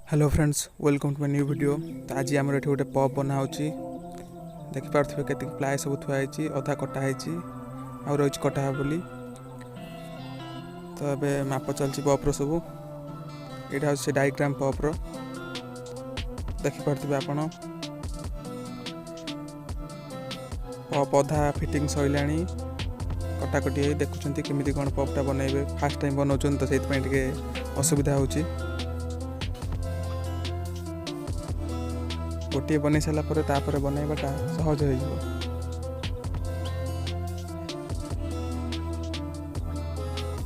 Hello friends, welcome to my new video. तो आज आम ये गोटे पब बना देखिपे के प्लाय सब थुआई अधा कटा आ रही कटा बोली। तो ये माप चलती पब्र सब यहाँ हूँ डायग्राम पब्र देखिपे आपण पब अधा फिटिंग सैला कटाकटी देखुं केमी कौन पब्टा बनइबे फास्ट टाइम बनाऊँ तो से असुविधा होची। गोटे बन सारापर बनइबाटा सहज हो।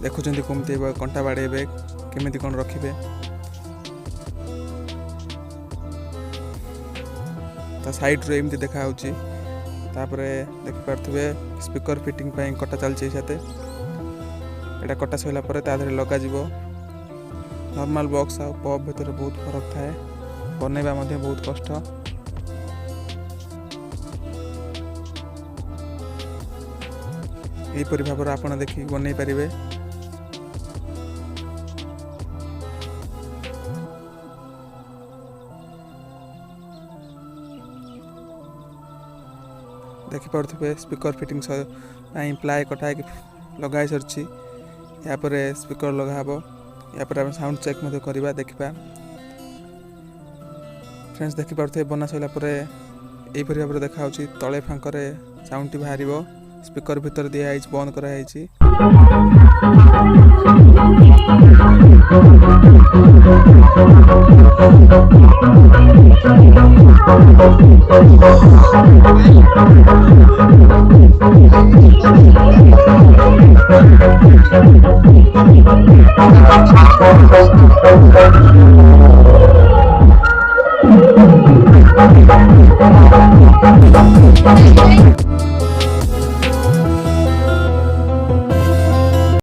देखुं कमती कंटा बाड़े केमी कौन रखिए साइड रू एमती देखा देखिपे स्पीकर फिटिंग कटा चलती यहाँ कटा सैला लग नॉर्मल बॉक्स आ पब भीतर बहुत फरक थाए बनइबा बहुत कष्ट। यहीपरि भाव आप देखिए बनई पारे। देखिपे स्पीकर फिटिंग प्लाय कटा लगा सरी यापर स्पीकर लगाब या साउंड चेक करवा देखा। फ्रेंड्स देखिपे बना सैला यहीपरि भाव देखा तले फांकरे साउंड बाहर स्पीकर भीतर दिखाई बंद कराई।